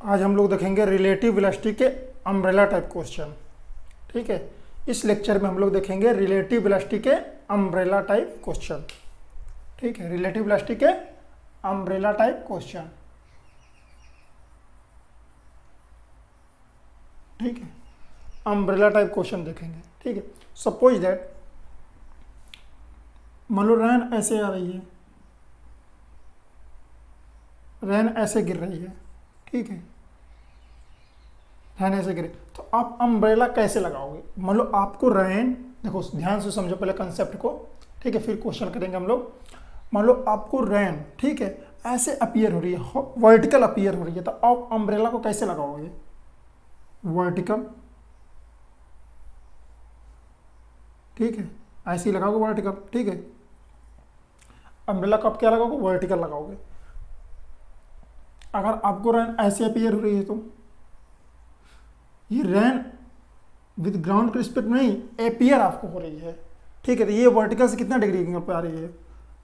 आज हम लोग देखेंगे रिलेटिव वेलोसिटी के अम्ब्रेला टाइप क्वेश्चन। ठीक है, इस लेक्चर में हम लोग देखेंगे रिलेटिव वेलोसिटी के अम्ब्रेला टाइप क्वेश्चन। ठीक है, रिलेटिव वेलोसिटी के अम्ब्रेला टाइप क्वेश्चन। ठीक है, अम्ब्रेला टाइप क्वेश्चन देखेंगे। ठीक है, सपोज दैट मान लो रैन ऐसे आ रही है, रैन ऐसे गिर रही है। ठीक है, रैन ऐसे गिरे तो आप अम्ब्रेला कैसे लगाओगे? मान लो आपको रैन, देखो ध्यान से समझो पहले कंसेप्ट को। ठीक है, फिर क्वेश्चन करेंगे हम लोग। मान लो आपको रैन, ठीक है, ऐसे अपीयर हो रही है, वर्टिकल अपीयर हो रही है, तो आप अम्ब्रेला को कैसे लगाओगे? वर्टिकल। ठीक है, ऐसे ही लगाओगे वर्टिकल। ठीक है, अम्ब्रेला को आप क्या लगाओगे? वर्टिकल लगाओगे। अगर आपको रैन ऐसे अपीयर हो रही है तो ये रैन विद ग्राउंड के रिस्पेक्ट में नहीं अपीयर आपको हो रही है। ठीक है, तो ये वर्टिकल से कितना डिग्री एंगल पे आ रही है?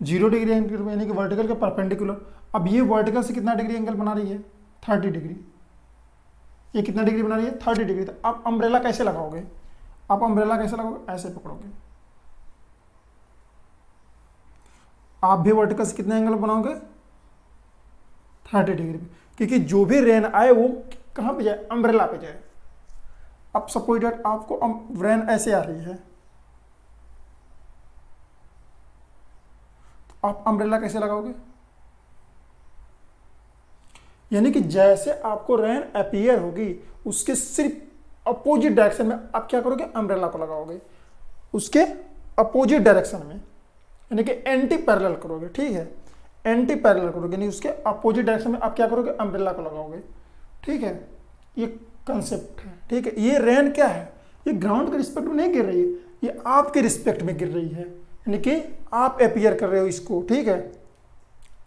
0 डिग्री एंगल, यानी कि वर्टिकल के परपेंडिकुलर। अब ये वर्टिकल से कितना डिग्री एंगल बना रही है? 30 डिग्री। ये कितना डिग्री बना रही है? 30 डिग्री। तो आप अम्ब्रेला कैसे लगाओगे? आप अम्ब्रेला कैसे लगाओगे? ऐसे पकड़ोगे। आप भी वर्टिकल से कितने एंगल बनाओगे? 30 डिग्री पे, क्योंकि जो भी रेन आए वो कहाँ पे जाए? अम्ब्रेला पे जाए। अब सपोज दैट आपको रेन ऐसे आ रही है, तो आप अम्ब्रेला कैसे लगाओगे? यानी कि जैसे आपको रेन अपीयर होगी उसके सिर्फ अपोजिट डायरेक्शन में आप क्या करोगे? अम्ब्रेला को लगाओगे, उसके अपोजिट डायरेक्शन में, यानी कि एंटी पैरेलल करोगे। ठीक है, एंटी पैरेलल करोगे, यानी उसके अपोजिट डायरेक्शन में आप क्या करोगे? अम्ब्रेला को लगाओगे। ठीक है, ये कंसेप्ट है। ठीक है, ये रेन क्या है? ये ग्राउंड के रिस्पेक्ट में नहीं गिर रही है, ये आपके रिस्पेक्ट में गिर रही है, यानी कि आप अपीयर कर रहे हो इसको। ठीक है,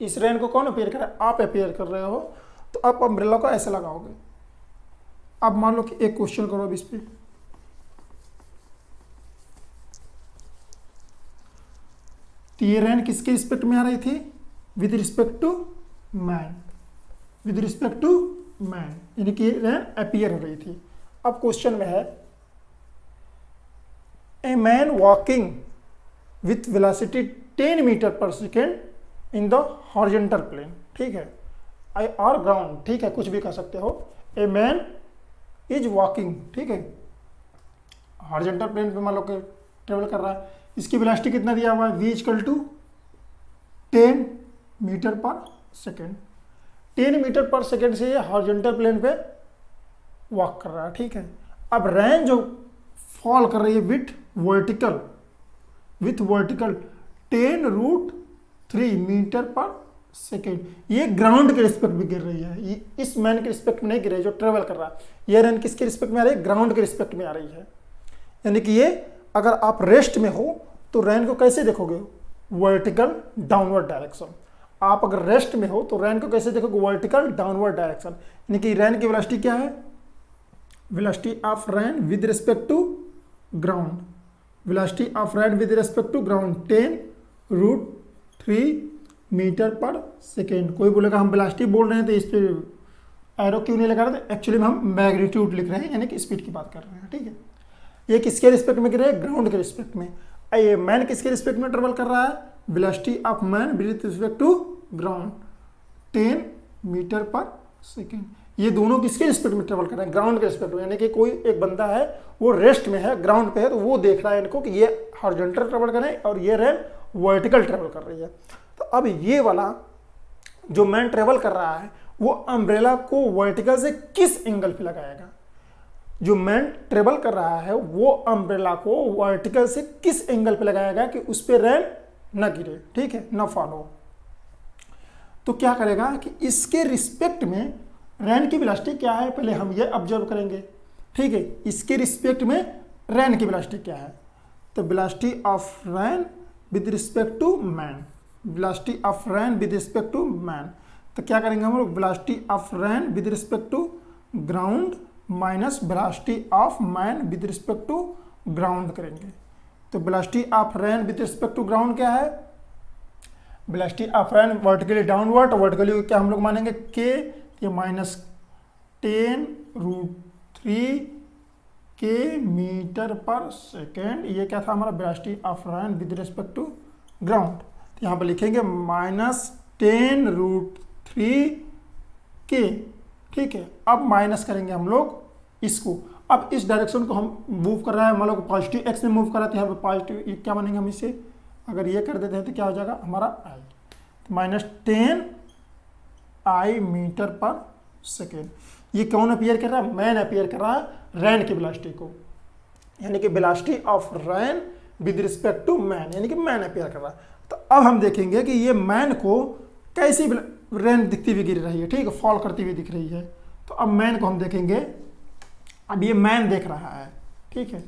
इस रेन को कौन अपीयर कर रहा है? आप अपीयर कर रहे हो, तो आप अम्ब्रेला को ऐसे लगाओगे। अब मान लो कि एक क्वेश्चन करो अब इस पे। तो ये रेन किसके रिस्पेक्ट में आ रही थी? With respect to man, with respect to man, यानी कि रेन अपीयर हो रही थी। अब क्वेश्चन में है a man walking with velocity 10 metre per second in the horizontal plane. ठीक है, आई आर ग्राउंड। ठीक है, कुछ भी कह सकते हो। ए मैन इज वॉकिंग, ठीक है, हॉरिजॉन्टल प्लेन पे मान लो कि ट्रेवल कर रहा है। इसकी वेलोसिटी कितना दिया हुआ है? v equal to 10 metre per second. 10 metre per second से ये हॉरिजॉन्टल प्लेन पे वॉक कर रहा है। ठीक है, अब रेन जो फॉल कर रही है with vertical, with vertical 10√3 metre per second, ये ग्राउंड के रिस्पेक्ट में गिर रही है, ये इस मैन के रिस्पेक्ट में नहीं गिर रही है जो ट्रेवल कर रहा है। ये रेन किसके रिस्पेक्ट में आ रही है? ग्राउंड के रिस्पेक्ट में आ रही है। यानी कि ये अगर आप रेस्ट में हो तो रेन को कैसे देखोगे? Vertical downward direction. आप अगर रेस्ट में हो तो रैन को कैसे देखोगे? Vertical downward direction. यानी कि रैन की वेलोसिटी क्या है? Velocity of rain with respect to ground, velocity of rain with respect to ground 10√3 metre per second. कोई बोलेगा हम वेलोसिटी बोल रहे हैं तो इस पर एरो क्यों नहीं लगा रहे थे? एक्चुअली में हम मैग्नीट्यूड लिख रहे हैं, यानी कि स्पीड की बात कर रहे हैं। ठीक है, ये किसके रिस्पेक्ट में गिर रहे हैं? ग्राउंड के रिस्पेक्ट में। ये मैन किसके रिस्पेक्ट में ट्रेवल कर रहा है? Velocity of man with respect to ground 10 metre per second. ये दोनों किसके रिस्पेक्ट में ट्रेवल कर रहे हैं? ग्राउंड के रिस्पेक्ट में। यानी कि कोई एक बंदा है वो रेस्ट में है, ग्राउंड पे है, तो वो देख रहा है इनको कि ये हॉरिजॉन्टल ट्रेवल कर रहे हैं और ये रेन वर्टिकल ट्रेवल कर रही है। तो अब ये वाला जो मैन ट्रेवल कर रहा है वो अम्ब्रेला को वर्टिकल से किस एंगल पे लगाएगा? जो मैन ट्रेवल कर रहा है वो अम्ब्रेला को वर्टिकल से किस एंगल पे लगाएगा कि उस पर रेन न गिरे, ठीक है, न फॉलो। तो क्या करेगा कि इसके रिस्पेक्ट में रैन की वेलोसिटी क्या है पहले हम ये ऑब्जर्व करेंगे। ठीक है, इसके रिस्पेक्ट में रैन की वेलोसिटी क्या है? तो velocity of rain with respect to man, velocity of rain with respect to man. तो क्या करेंगे हम लोग? Velocity of rain with respect to ground minus velocity of man with respect to ground करेंगे। तो velocity of rain with respect to ground क्या है? Velocity of rain vertically downward, vertically क्या हम लोग मानेंगे? के, ये माइनस 10√3 के मीटर पर सेकेंड। ये क्या था हमारा velocity of rain with respect to ground. तो यहाँ पर लिखेंगे -10√3 के, ठीक है। अब माइनस करेंगे हम लोग इसको। अब इस डायरेक्शन को हम मूव कर रहा है, मान लो पॉजिटिव एक्स में मूव कर रहा है, तो यहाँ पर पॉजिटिव, ये क्या बनेंगे हम इसे अगर ये कर देते हैं तो क्या हो जाएगा हमारा आई, तो -10 आई मीटर पर सेकेंड। ये कौन अपियर कर रहा है? मैन अपियर कर रहा है रैन की वेलोसिटी को, यानी कि velocity of rain with respect to man, यानी कि मैन अपियर कर रहा है। तो अब हम देखेंगे कि ये मैन को कैसी रैन दिखती हुई गिर रही है, ठीक है, फॉल करती हुई दिख रही है। तो अब मैन को हम देखेंगे, अब ये मैन देख रहा है, ठीक है,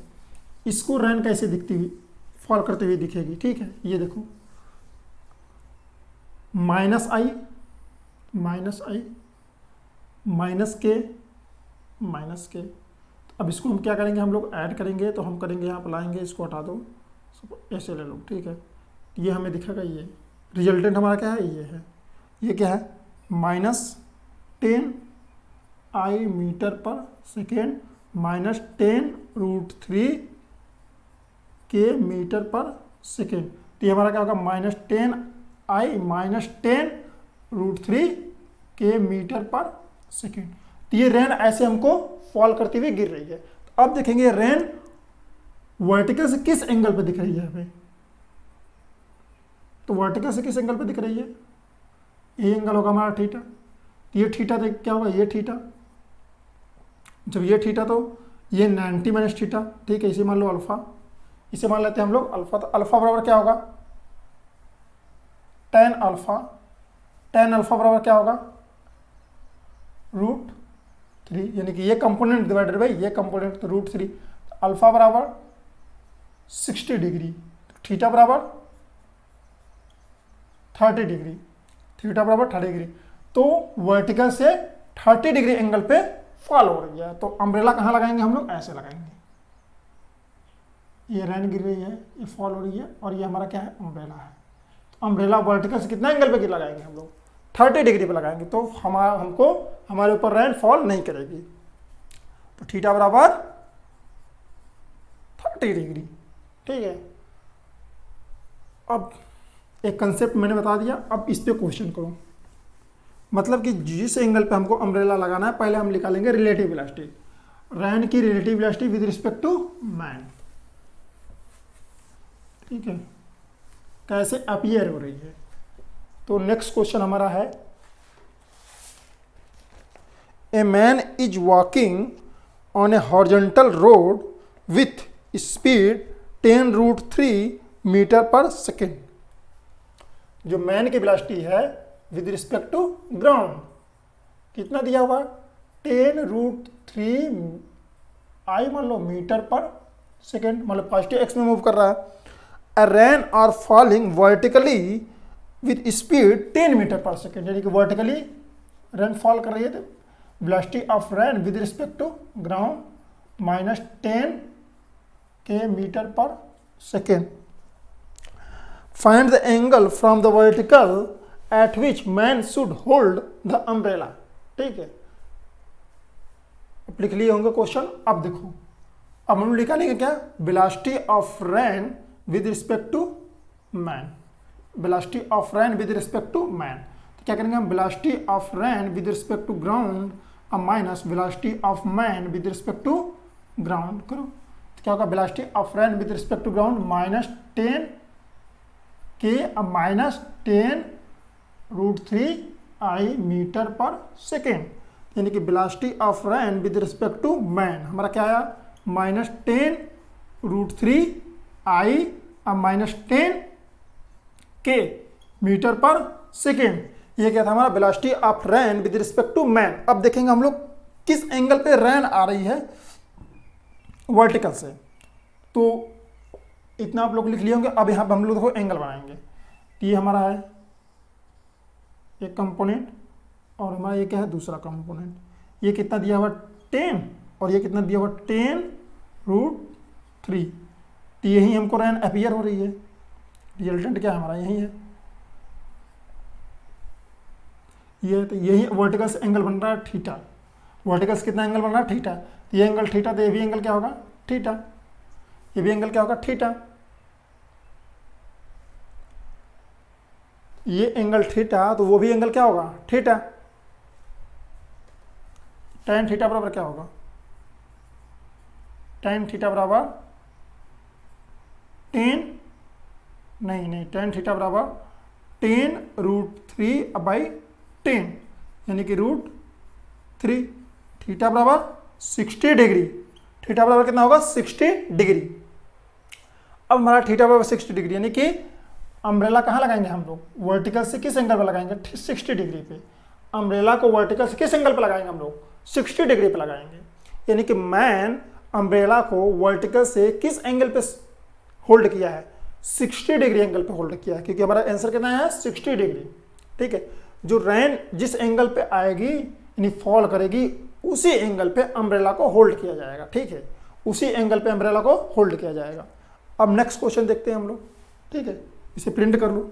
इसको रैन कैसे दिखती हुई फॉल करती हुई दिखेगी, ठीक है। ये देखो -i -के। अब इसको हम क्या करेंगे, हम लोग ऐड करेंगे, तो हम करेंगे यहाँ पर लाएंगे, इसको हटा दो, ऐसे ले लो, ठीक है। ये हमें दिखेगा, ये रिजल्टेंट हमारा क्या है, ये है, ये क्या है -10 आई मीटर पर सेकेंड -10√3 के मीटर पर सेकेंड। तो ये हमारा क्या होगा -10 आई -10√3 के मीटर पर सेकेंड। तो ये रेन ऐसे हमको फॉल करती हुई गिर रही है। तो अब देखेंगे रेन वर्टिकल से किस एंगल पे दिख रही है हमें, तो वर्टिकल से किस एंगल पे दिख रही है, ये एंगल होगा हमारा थीटा। तो ये थीटा देख क्या होगा, ये थीटा, जब ये थीटा तो ये 90 माइनस थीटा, ठीक है, इसे मान लो अल्फा, इसे मान लेते हैं हम लोग अल्फा। तो अल्फा बराबर क्या होगा, tan अल्फा बराबर क्या होगा √3, यानी कि ये कंपोनेंट डिवाइडेड बाई ये कंपोनेंट, तो √3। अल्फा बराबर 60 डिग्री, थीटा बराबर 30 डिग्री, थीटा बराबर 30 डिग्री। तो वर्टिकल से 30 डिग्री एंगल पे फॉल हो रही है। तो अम्ब्रेला कहाँ लगाएंगे हम लोग, ऐसे लगाएंगे, ये रेन गिर रही है, ये फॉल हो रही है, और ये हमारा क्या है, अम्ब्रेला है। तो अम्ब्रेला वर्टिकल से कितना एंगल पे लगाएंगे हम लोग, 30 डिग्री पे लगाएंगे, तो हमको हमारे ऊपर रेन फॉल नहीं करेगी। तो थीटा बराबर 30 डिग्री, ठीक है। अब एक कंसेप्ट मैंने बता दिया, अब इस पे क्वेश्चन करो, मतलब कि जिस एंगल पे हमको अम्ब्रेला लगाना है, पहले हम निकालेंगे रिलेटिव वेलोसिटी, रैन की relative velocity with respect to man, ठीक है, कैसे अपीयर हो रही है। तो नेक्स्ट क्वेश्चन हमारा है, a man is walking on a horizontal road with speed 10√3 metre per second. जो मैन की वेलोसिटी है विद रिस्पेक्ट टू ग्राउंड कितना दिया हुआ, 10√3 आई मान लो मीटर पर सेकेंड, मतलब पॉजिटिव एक्स में मूव कर रहा है। A rain are falling vertically with speed 10 metre per second, यानी कि वर्टिकली रैन फॉल कर रही है। तो velocity of rain with respect to ground -10 के metre per second. Find the angle from the vertical eight which man should hold the umbrella, ठीक है। अब लिख लिए होंगे क्वेश्चन। अब देखो, अब हम निकालेंगे क्या, velocity of rain with respect to man, velocity of rain with respect to man. तो क्या करेंगे हम, velocity of rain with respect to ground अब minus velocity of man with respect to ground करो। तो क्या होगा, velocity of rain with respect to ground -10 के अब -10√3 आई मीटर पर सेकेंड, यानी कि velocity of rain with respect to man हमारा क्या आया, -10√3 आई अब -10 के मीटर पर सेकेंड। ये क्या था हमारा, velocity of rain with respect to man. अब देखेंगे हम लोग किस एंगल पे रैन आ रही है वर्टिकल से। तो इतना आप लोग लिख लिए होंगे। अब यहाँ पे हम लोग देखो एंगल बनाएंगे। ये हमारा है एक कंपोनेंट और हमारा ये क्या है दूसरा कंपोनेंट। ये कितना दिया हुआ 10 और ये कितना दिया हुआ 10√3। तो यही हमको रैन अपीयर हो रही है। रिजल्टेंट क्या है हमारा, यही है ये। तो यही वर्टिकल से एंगल बन रहा है थीटा। वर्टिकल से कितना एंगल बन रहा है, थीटा। तो ये एंगल थीटा, तो ये भी एंगल क्या होगा, थीटा। ये भी एंगल क्या होगा, थीटा। ये एंगल थीटा, तो वो भी एंगल क्या होगा, थीटा। tan थीटा बराबर क्या होगा, tan थीटा बराबर tan थीटा बराबर tan√3/10, यानी कि √3। थीटा बराबर 60 डिग्री। थीटा बराबर कितना होगा, 60 डिग्री। अब हमारा थीटा बराबर 60 डिग्री, यानी कि अम्ब्रेला कहाँ लगाएंगे हम लोग, वर्टिकल से किस एंगल पर लगाएंगे, 60 डिग्री पे। अम्ब्रेला को वर्टिकल से किस एंगल पर लगाएंगे हम लोग, 60 डिग्री पे लगाएंगे। यानी कि मैन अम्ब्रेला को वर्टिकल से किस एंगल पे होल्ड किया है, 60 डिग्री एंगल पे होल्ड किया है, क्योंकि हमारा आंसर कितना है, 60 डिग्री। ठीक है, जो रेन जिस एंगल पे आएगी यानी फॉल करेगी, उसी एंगल पे अम्ब्रेला को होल्ड किया जाएगा। ठीक है, उसी एंगल पे अम्ब्रेला को होल्ड किया जाएगा। अब नेक्स्ट क्वेश्चन देखते हैं हम लोग। ठीक है, इसे प्रिंट कर लो।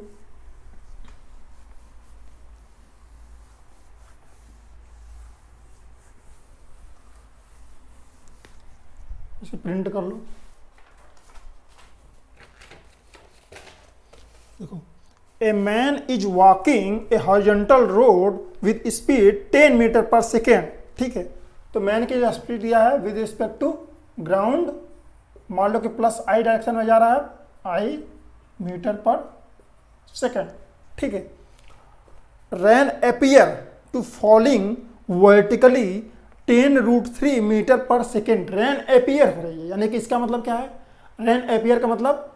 इसे प्रिंट कर लो। देखो, a man is walking a horizontal road with speed 10 metre per second. ठीक है, तो मैन की जो स्पीड दिया है विद रिस्पेक्ट टू ग्राउंड, मान लो कि प्लस आई डायरेक्शन में जा रहा है, आई मीटर पर सेकेंड। ठीक है, rain appear to falling vertically 10√3 metre per second. Rain appear हो रही है, यानी कि इसका मतलब क्या है, रैन अपीयर का मतलब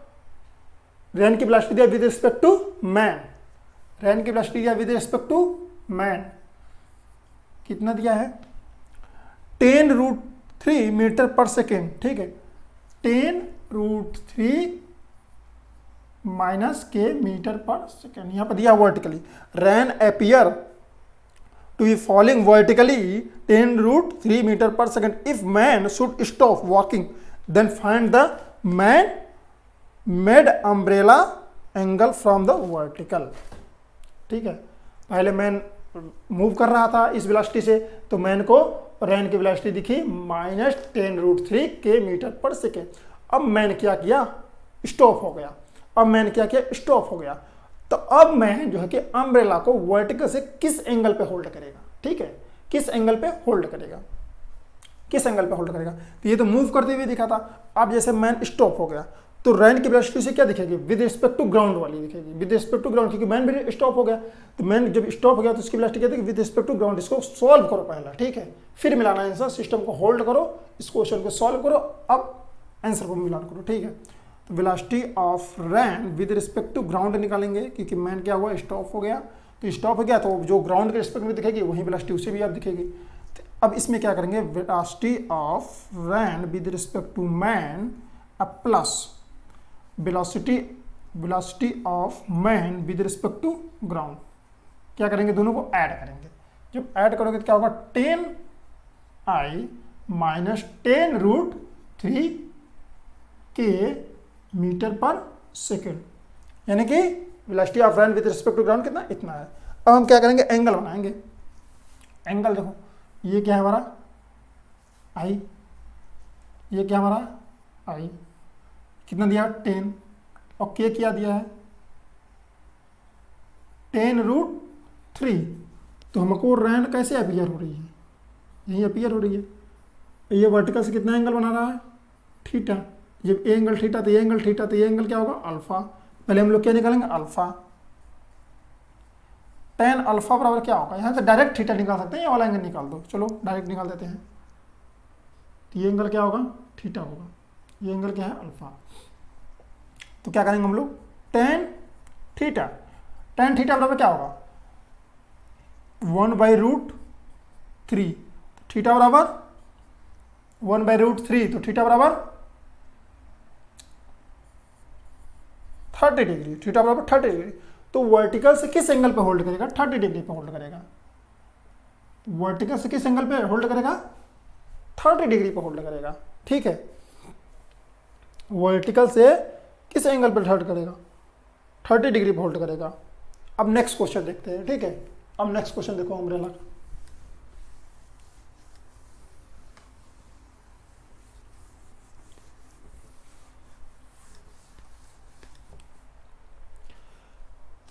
रैन की वेलोसिटी दिया विद रिस्पेक्ट टू मैन। रैन की वेलोसिटी दिया विद रिस्पेक्ट टू मैन, कितना दिया है, 10√3 मीटर पर सेकेंड। ठीक है, 10√3 माइनस के मीटर पर सेकेंड, यहां पर दिया vertically. Rain appear to be falling vertically 10√3 metre per second. If man should stop walking then find the man made umbrella angle from the vertical. ठीक है, पहले man move कर रहा था इस वेलोसिटी से, तो मैन को रैन की वेलोसिटी दिखी -10√3 के मीटर पर सेकेंड। अब मैन क्या किया, स्टॉप हो गया। अब मैंने क्या किया, स्टॉप हो गया। तो अब मैं जो है कि अम्ब्रेला को वर्टिकल से किस एंगल पे होल्ड करेगा। ठीक है, किस एंगल पे होल्ड करेगा, किस एंगल पे होल्ड करेगा। तो ये तो मूव करते हुए दिखा था। अब जैसे मैन स्टॉप हो गया, तो रैन की वेलोसिटी से क्या दिखेगी, विद रिस्पेक्ट टू ग्राउंड वाली दिखेगी, विद रिस्पेक्ट टू ग्राउंड, क्योंकि मैन भी स्टॉप हो गया। तो मैन जब स्टॉप हो गया तो उसकी वेलोसिटी क्या थी, विद रिस्पेक्ट टू ग्राउंड। इसको सॉल्व करो पहला, ठीक है, फिर मिलाना आंसर। सिस्टम को होल्ड करो, इस क्वेश्चन को सॉल्व करो, अब आंसर को मिलान करो। ठीक है, तो velocity of rain with respect to ground निकालेंगे, क्योंकि मैन क्या हुआ, स्टॉप हो गया। तो स्टॉप हो गया तो जो ग्राउंड के रिस्पेक्ट में दिखेगी वही वेलोसिटी उसे भी आप दिखेगी। तो अब इसमें क्या करेंगे, velocity of rain with respect to man plus velocity of man with respect to ground, क्या करेंगे, दोनों को ऐड करेंगे। जब ऐड करोगे तो क्या होगा, 10i माइनस 10√3 के मीटर पर सेकेंड, यानी कि velocity of rain with respect to ground कितना, इतना है। अब हम क्या करेंगे, एंगल बनाएंगे। एंगल देखो, ये क्या है हमारा आई, ये क्या हमारा आई, कितना दिया 10, और के क्या दिया है 10√3। तो हमको रैन कैसे अपीयर हो रही है, यही अपीयर हो रही है। ये वर्टिकल से कितना एंगल बना रहा है, थीटा। जब ये एंगल थीटा तो ये एंगल थीटा, तो ये एंगल क्या होगा, अल्फा। पहले हम लोग क्या निकालेंगे, अल्फा। tan अल्फा बराबर क्या होगा, यहाँ से डायरेक्ट थीटा निकाल सकते हैं, ये वाला एंगल निकाल दो, चलो डायरेक्ट निकाल देते हैं। तो ये एंगल क्या होगा, थीटा होगा, ये एंगल क्या है, अल्फा। तो क्या करेंगे हम लोग, tan थीटा बराबर क्या होगा, 1/√3। थीटा बराबर 1/√3, तो थीटा बराबर 30 डिग्री। थीटा बराबर 30 डिग्री। तो वर्टिकल से किस एंगल पे होल्ड करेगा, 30 डिग्री पे होल्ड करेगा। वर्टिकल से किस एंगल पे होल्ड करेगा, 30 डिग्री पे होल्ड करेगा। ठीक है, वर्टिकल से किस एंगल पे होल्ड करेगा, 30 डिग्री पे होल्ड करेगा। अब नेक्स्ट क्वेश्चन देखते हैं। ठीक है, अब नेक्स्ट क्वेश्चन देखो अम्ब्रेला का।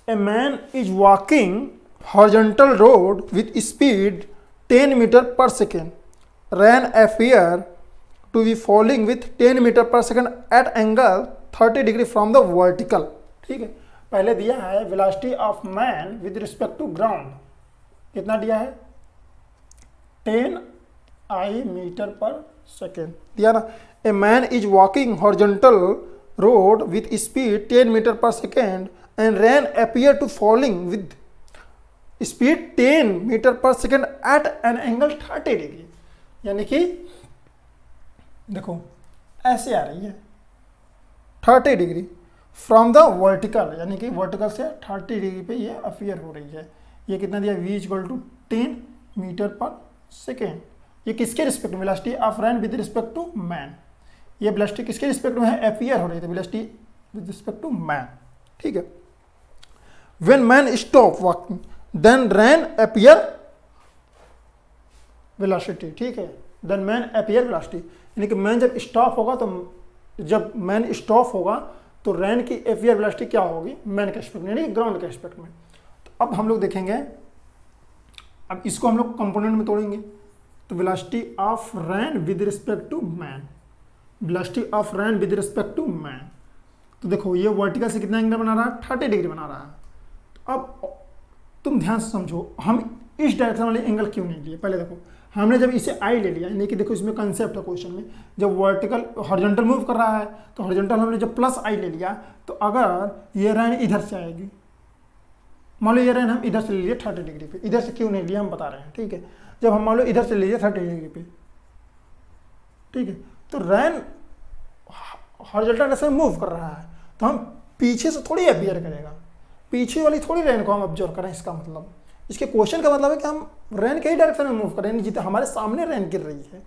A man is walking horizontal road with speed 10 metre per second, rain appear to be falling with 10 metre per second at angle 30 degree from the vertical. ठीक है, पहले दिया है velocity of man with respect to ground, कितना दिया है 10 I metre per second दिया ना। A man is walking horizontal road with speed 10 metre per second and rain appear to falling with speed 10 metre per second at an angle 30 degree, यानी कि देखो ऐसे आ रही है 30 डिग्री फ्रॉम द वर्टिकल, यानी कि वर्टिकल से 30 डिग्री पे ये अपियर हो रही है। ये कितना दिया v equal to 10 metre per second. ये किसके रिस्पेक्ट में, velocity of rain with respect to man. ये वेलोसिटी किसके रिस्पेक्ट में है, अपियर हो रही है, velocity with respect to man. ठीक है, when man stop walking then rain appear velocity. ठीक है, देन मैन अपियर वेलोसिटी, यानी कि मैन जब स्टॉप होगा तो जब मैन स्टॉप होगा तो रैन की अपियर वेलोसिटी क्या होगी, मैन के रिस्पेक्ट में, यानी ग्राउंड के रिस्पेक्ट में। तो अब हम लोग देखेंगे, अब इसको हम लोग कंपोनेंट में तोड़ेंगे। तो velocity of rain with respect to man, velocity of rain with respect to man. तो देखो ये वर्टिकल से कितना एंगल बना रहा है, 30 डिग्री बना रहा है। तो अब तुम ध्यान से समझो, हम इस डायरेक्शन वाले एंगल क्यों नहीं लिए। पहले देखो, हमने जब इसे आई ले लिया, यानी कि देखो इसमें कंसेप्ट है क्वेश्चन में, जब वर्टिकल हॉरिजॉन्टल मूव कर रहा है तो हॉरिजॉन्टल हमने जब प्लस आई ले लिया, तो अगर ये रैन इधर से आएगी, मान लो ये रैन हम इधर से ले लिए 30 डिग्री पे, इधर से क्यों नहीं लिया हम बता रहे हैं। ठीक है, जब हम मान लो इधर से ले लिए 30 डिग्री पे, ठीक है, तो रैन हॉरिजॉन्टल डायरेक्शन में मूव कर रहा है, तो हम पीछे से थोड़ी अपियर करेगा, पीछे वाली थोड़ी रैन को हम ऑब्जर्व करें। इसका मतलब, इसके क्वेश्चन का मतलब है कि हम रैन के ही डायरेक्शन में मूव करें, जितने हमारे सामने रैन गिर रही है।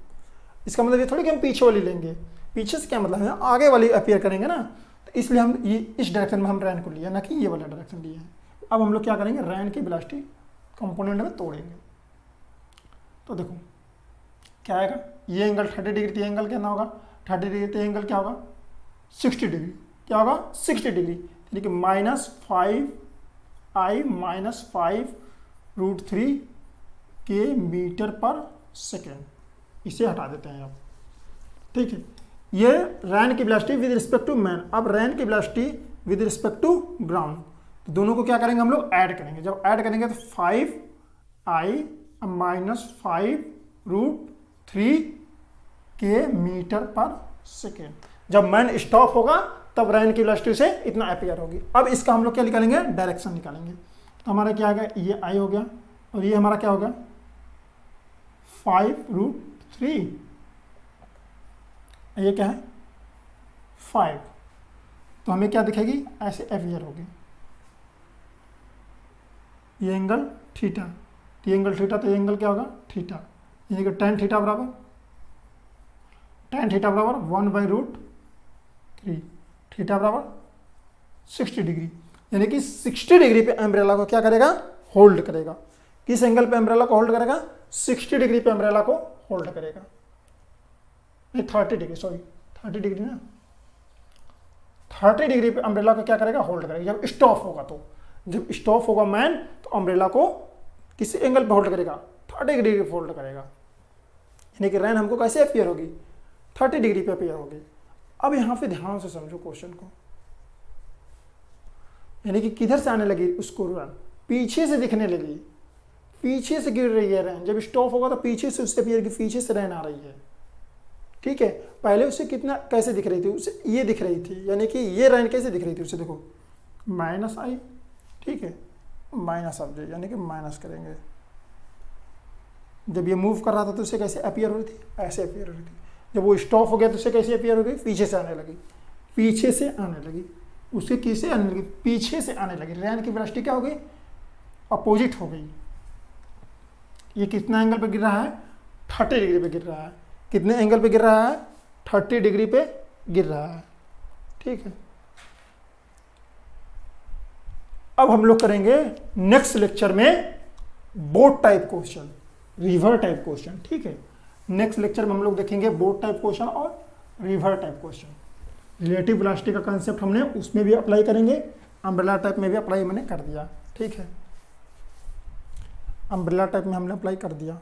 इसका मतलब ये थोड़ी कि हम पीछे वाली लेंगे, पीछे से क्या मतलब है, आगे वाली अपियर करेंगे ना। तो इसलिए हम ये इस डायरेक्शन में हम रैन को लिया, ना कि ये वाला डायरेक्शन लिया है। अब हम लोग क्या करेंगे, रैन की वेलोसिटी कंपोनेंट में तोड़ेंगे। तो देखो क्या आएगा, ये एंगल 30 डिग्री, तो एंगल कितना होगा 30 डिग्री, तो एंगल क्या होगा 60 डिग्री, क्या होगा 60 डिग्री, यानी कि -5I - 5√3 के मीटर पर सेकेंड। इसे हटा देते हैं अब। ठीक है, ये रैन की velocity with respect to man. अब रैन की velocity with respect to ground, तो दोनों को क्या करेंगे हम लोग, ऐड करेंगे। जब ऐड करेंगे तो 5I - 5√3 के मीटर पर सेकेंड। जब मैन स्टॉप होगा तब रैन की वेलोसिटी से इतना अपियर होगी। अब इसका हम लोग क्या निकालेंगे, डायरेक्शन निकालेंगे। तो हमारा क्या आ गया, ये I हो गया, और ये हमारा क्या होगा 5√3, ये क्या है 5, तो हमें क्या दिखेगी, ऐसे अपियर होगी। ये एंगल थीटा, तो ये एंगल थीटा, तो ये एंगल क्या होगा थीटा, यानी कि tan थीटा बराबर 1/√3, थीटा बराबर 60 डिग्री, यानी कि 60 डिग्री पे अम्ब्रेला को क्या करेगा, होल्ड करेगा। किस एंगल पे अम्ब्रेला को होल्ड करेगा, 60 डिग्री पे अम्ब्रेला को होल्ड करेगा, नहीं 30 डिग्री, सॉरी 30 डिग्री ना, 30 डिग्री पे अम्ब्रेला को क्या करेगा, होल्ड करेगा। जब स्टॉप होगा, तो जब स्टॉप होगा मैन, तो अम्ब्रेला को किस एंगल पे होल्ड करेगा, 30 डिग्री पे होल्ड करेगा, यानी कि रैन हमको कैसे अपियर होगी, 30 डिग्री पे अपियर होगी। अब यहाँ पे ध्यान से समझो क्वेश्चन को, यानी कि किधर से आने लगी उसको रैन, पीछे से दिखने लगी, पीछे से गिर रही है रैन। जब स्टॉप होगा तो पीछे से उससे अपियर की, पीछे से रैन आ रही है। ठीक है, पहले उसे कितना कैसे दिख रही थी, उसे ये दिख रही थी, यानी कि ये रैन कैसे दिख रही थी उसे, देखो -I, ठीक है, माइनस ऑफ जे, यानी कि माइनस करेंगे। जब ये मूव कर रहा था तो उसे कैसे अपियर हो रही थी, ऐसे अपियर हो रही थी। जब वो स्टॉप हो गया तो उसे कैसे अपियर हो गई, पीछे से आने लगी, पीछे से आने लगी, उसे किसे आने लगी, पीछे से आने लगी। रैन की वेलोसिटी क्या हो गई, अपोजिट हो गई। ये कितना एंगल पे गिर रहा है, 30 डिग्री पे गिर रहा है। कितने एंगल पे गिर रहा है, 30 डिग्री पे गिर रहा है। ठीक है, अब हम लोग करेंगे नेक्स्ट लेक्चर में boat type question, river type question. ठीक है, नेक्स्ट लेक्चर में हम लोग देखेंगे बोट टाइप क्वेश्चन और river type question. Relative velocity का कंसेप्ट हमने उसमें भी अप्लाई करेंगे, अम्ब्रेला टाइप में भी अप्लाई मैंने कर दिया, ठीक है, अम्ब्रेला टाइप में हमने अप्लाई कर दिया।